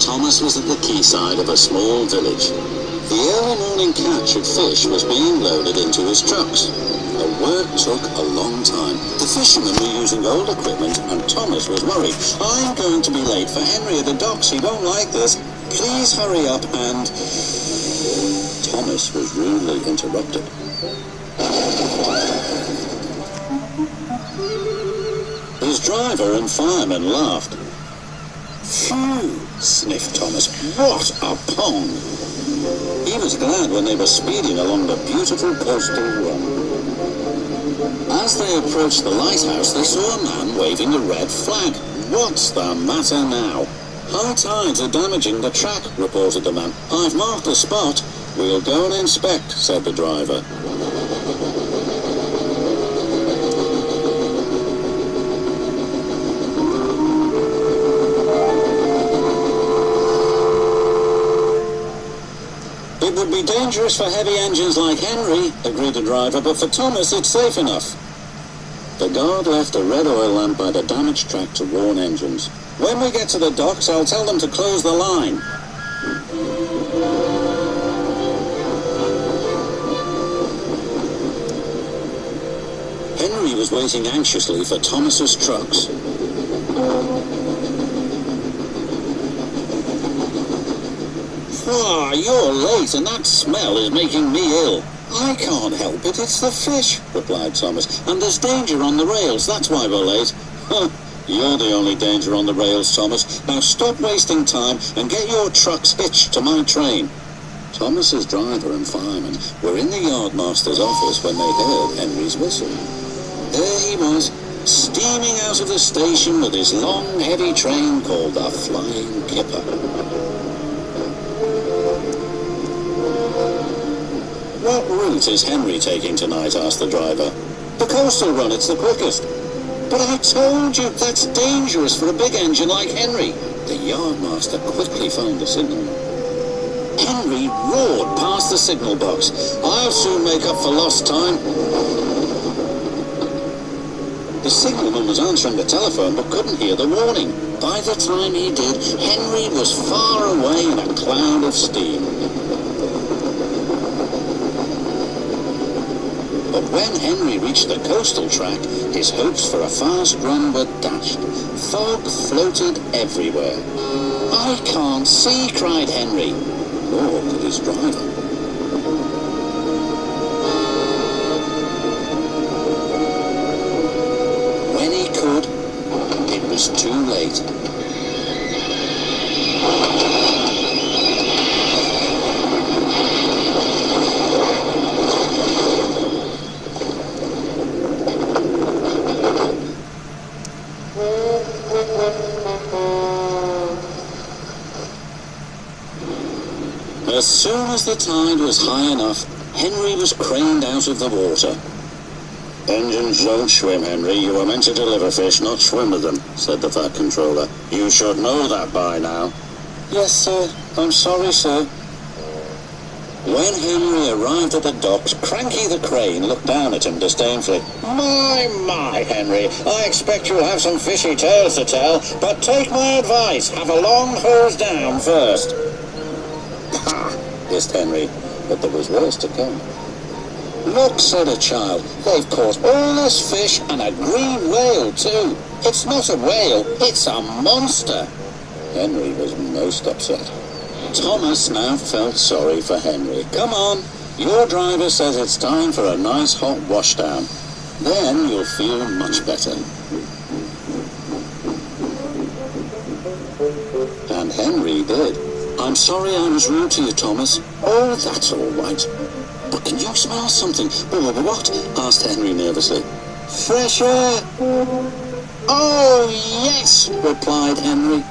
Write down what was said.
Thomas was at the quayside of a small village. The early morning catch of fish was being loaded into his trucks. The work took a long time. The fishermen were using old equipment and Thomas was worried. "I'm going to be late for Henry at the docks. He don't like this. Please hurry up," and Thomas was rudely interrupted. His driver and fireman laughed. "Phew," sniffed Thomas. "What a pond!" He was glad when they were speeding along the beautiful coastal run. As they approached the lighthouse, they saw a man waving a red flag. "What's the matter now?" "High tides are damaging the track," reported the man. "I've marked the spot." "We'll go and inspect," said the driver. "It would be dangerous for heavy engines like Henry," agreed the driver, "but for Thomas it's safe enough." The guard left a red oil lamp by the damaged track to warn engines. "When we get to the docks, I'll tell them to close the line." Henry was waiting anxiously for Thomas's trucks. "Ah, you're late, and that smell is making me ill." "I can't help it, it's the fish," replied Thomas. "And there's danger on the rails, that's why we're late." "Huh, you're the only danger on the rails, Thomas. Now stop wasting time and get your trucks hitched to my train." Thomas's driver and fireman were in the yardmaster's office when they heard Henry's whistle. There he was, steaming out of the station with his long, heavy train called the Flying Kipper. "What route is Henry taking tonight?" asked the driver. "The coastal run, it's the quickest." "But I told you, that's dangerous for a big engine like Henry." The yardmaster quickly phoned the signalman. Henry roared past the signal box. "I'll soon make up for lost time." The signalman was answering the telephone but couldn't hear the warning. By the time he did, Henry was far away in a cloud of steam. But when Henry reached the coastal track, his hopes for a fast run were dashed. Fog floated everywhere. "I can't see," cried Henry. Nor could his driver. When he could, it was too late. As soon as the tide was high enough, Henry was craned out of the water. "Engines don't swim, Henry. You were meant to deliver fish, not swim with them," said the fat controller. "You should know that by now." "Yes, sir. I'm sorry, sir." When Henry arrived at the docks, Cranky the crane looked down at him disdainfully. My, Henry, I expect you'll have some fishy tales to tell, but take my advice, have a long hose down first." "Ha!" hissed Henry, but there was worse to come. "Look," said a child, "they've caught all this fish and a green whale too. It's not a whale, it's a monster." Henry was most upset. Thomas now felt sorry for Henry. "Come on, your driver says it's time for a nice hot washdown. Then you'll feel much better." And Henry did. "I'm sorry I was rude to you, Thomas." "Oh, that's all right. But can you smell something?" "What?" asked Henry nervously. "Fresh air." "Oh, yes," replied Henry.